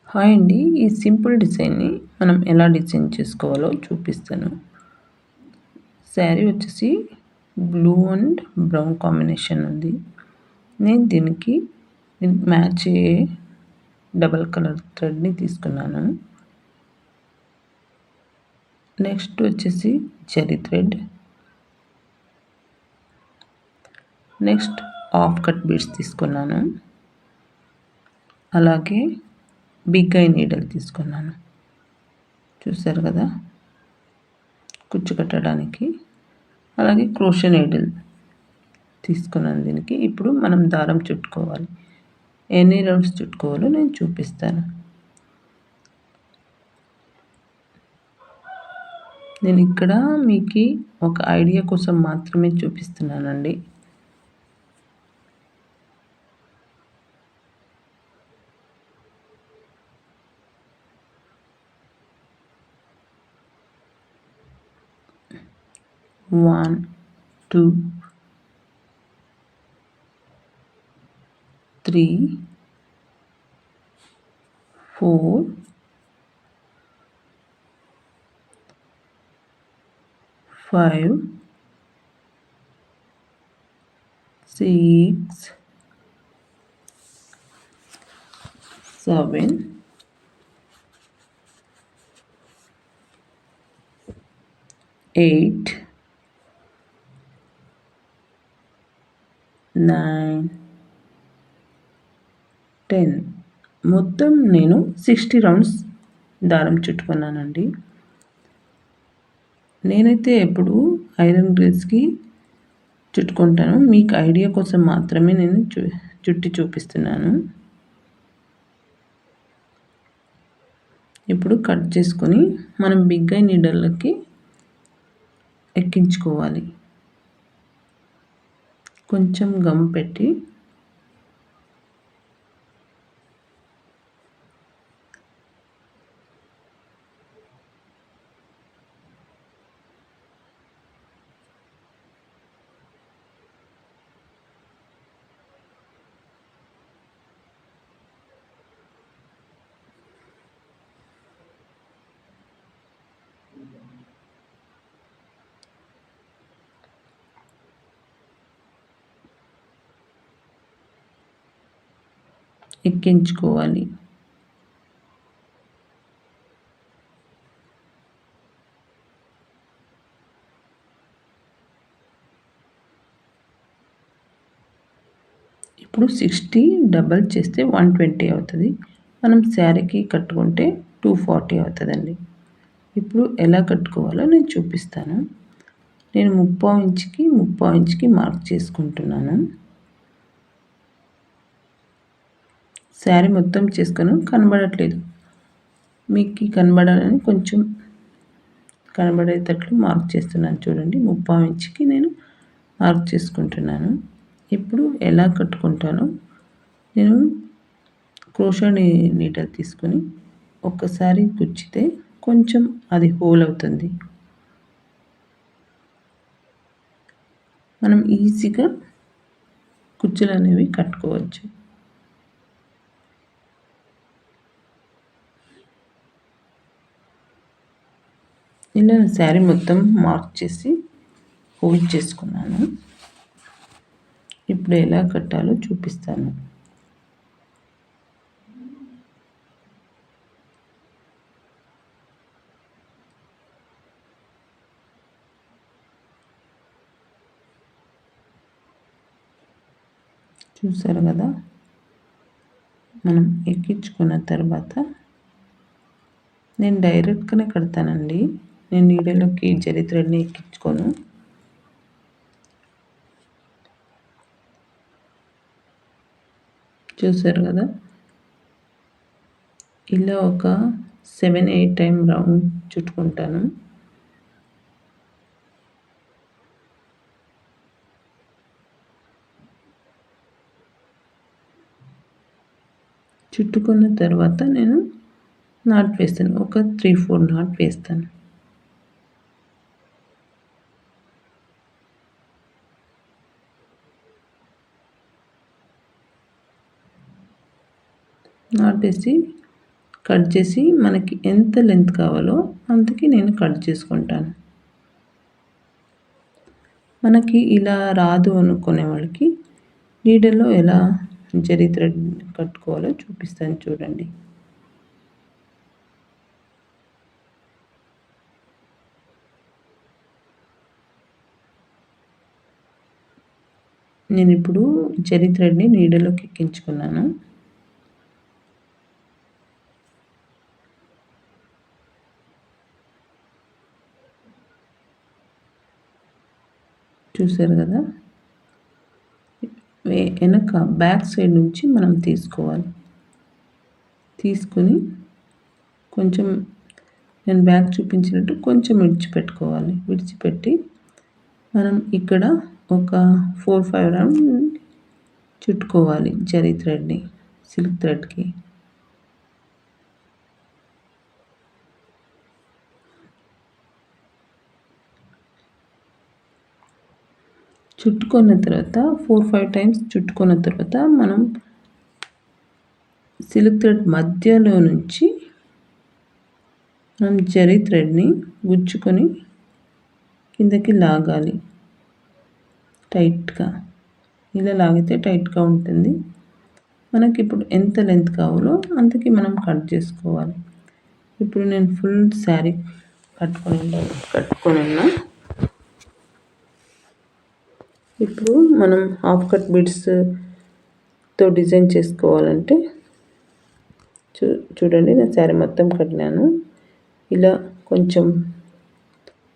Hi అండి. ఈ simple డిజైన్‌ని మనం ఎలా డిజైన్ చేసుకోవాలో చూపిస్తాను. శారీ వచ్చేసి బ్లూ అండ్ బ్రౌన్ కాంబినేషన్ ఉంది. నేను దీనికి మ్యాచ్ అయ్యే డబల్ కలర్ థ్రెడ్‌ని తీసుకున్నాను. నెక్స్ట్ వచ్చేసి zari thread. Next half cut beads తీసుకున్నాను. అలాగే బిగ్ ఐ నీడల్ తీసుకున్నాను. చూసారు కదా! కుచ్చు కట్టడానికి. అలాగే క్రోషే నీడిల్ తీసుకున్నాను దీనికి. ఇప్పుడు మనం దారం చుట్టుకోవాలి. ఎన్ని రౌండ్స్ చుట్టుకోవాలో నేను చూపిస్తాను. నేను ఇక్కడ మీకు ఒక ఐడియా కోసం మాత్రమే చూపిస్తున్నానండి. వన్ 2 3 4 5 6 7 8 9 10 మొత్తం నేను 60 రౌండ్స్ దారం చుట్టుకున్నానండి. నేనైతే ఎప్పుడు ఐరన్ గ్రేస్‌కి చుట్టుకుంటాను. మీకు ఐడియా కోసం మాత్రమే నేను చుట్టి చూపిస్తున్నాను. ఇప్పుడు కట్ చేసుకొని మనం బిగ్ ఐ నీడల్‌కి ఎక్కించుకోవాలి. కొంచెం గమ్ పెట్టి ఎక్కించుకోవాలి. ఇప్పుడు 60 డబల్ చేస్తే 120 అవుతుంది. మనం శారీకి కట్టుకుంటే 240 అవుతుందండి. ఇప్పుడు ఎలా కట్టుకోవాలో నేను చూపిస్తాను. నేను 3/4 ఇంచుకి మార్క్ చేసుకుంటున్నాను. శారీ మొత్తం చేసుకొని కనబడట్లేదు. మీకు కనబడాలని కొంచెం కనబడేటట్లు మార్క్ చేస్తున్నాను చూడండి. 3/4 ఇంచుకి నేను మార్క్ చేసుకుంటున్నాను. ఇప్పుడు ఎలా కట్టుకుంటానో నేను క్రోషా నీడల్ తీసుకొని ఒక్కసారి గుచ్చితే కొంచెం అది హోల్ అవుతుంది. మనం ఈజీగా కుచ్చులు అనేవి కట్టుకోవచ్చు. ఇలా శారీ మొత్తం మార్క్ చేసి ఫోల్డ్ చేసుకున్నాను. ఇప్పుడు ఎలా కట్టాలో చూపిస్తాను. చూసారు కదా! మనం ఎక్కించుకున్న తర్వాత నేను డైరెక్ట్‌గానే కడతానండి. నేను నీడలోకి జరీ థ్రెడ్‌ని ఎక్కించుకోను. చూసారు కదా! ఇలా ఒక 7, 8 టైమ్ రౌండ్ చుట్టుకుంటాను. చుట్టుకున్న తర్వాత నేను నాట్ వేస్తాను. ఒక 3, 4 నాట్ వేస్తాను. నాట్ వేసి కట్ చేసి మనకి ఎంత లెంత్ కావాలో అంతకి నేను కట్ చేసుకుంటాను. మనకి ఇలా రాదు అనుకునే వాళ్ళకి నీడలో ఎలా జరీ థ్రెడ్ కట్టుకోవాలో చూపిస్తాను చూడండి. నేనిప్పుడు జరీ థ్రెడ్‌ని నీడలోకి ఎక్కించుకున్నాను. చూసారు కదా! వెనక బ్యాక్ సైడ్ నుంచి మనం తీసుకోవాలి. తీసుకొని కొంచెం నేను బ్యాక్ చూపించినట్టు కొంచెం విడిచిపెట్టుకోవాలి. విడిచిపెట్టి మనం ఇక్కడ ఒక 4, 5 రౌండ్ చుట్టుకోవాలి జరీ థ్రెడ్‌ని సిల్క్ థ్రెడ్‌కి. చుట్టుకున్న తర్వాత 4, 5 టైమ్స్ చుట్టుకున్న తర్వాత మనం సిల్క్ థ్రెడ్ మధ్యలో నుంచి మనం జరీ థ్రెడ్‌ని గుచ్చుకొని కిందకి లాగాలి టైట్‌గా. ఇలా లాగితే టైట్‌గా ఉంటుంది. మనకిప్పుడు ఎంత లెంత్ కావాలో అంతకి మనం కట్ చేసుకోవాలి. ఇప్పుడు నేను ఫుల్ శారీ కట్టుకొనున్నా. ఇప్పుడు మనం హాఫ్ కట్ బీడ్స్‌తో డిజైన్ చేసుకోవాలంటే చూడండి నేను శారీ మొత్తం కట్టినాను. ఇలా కొంచెం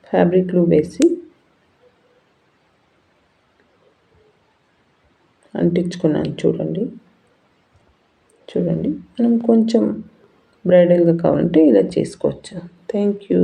ఫ్యాబ్రిక్ గ్లూ వేసి అంటించుకున్నాను చూడండి. మనం కొంచెం బ్రైడల్‌గా కావాలంటే ఇలా చేసుకోవచ్చు. Thank you.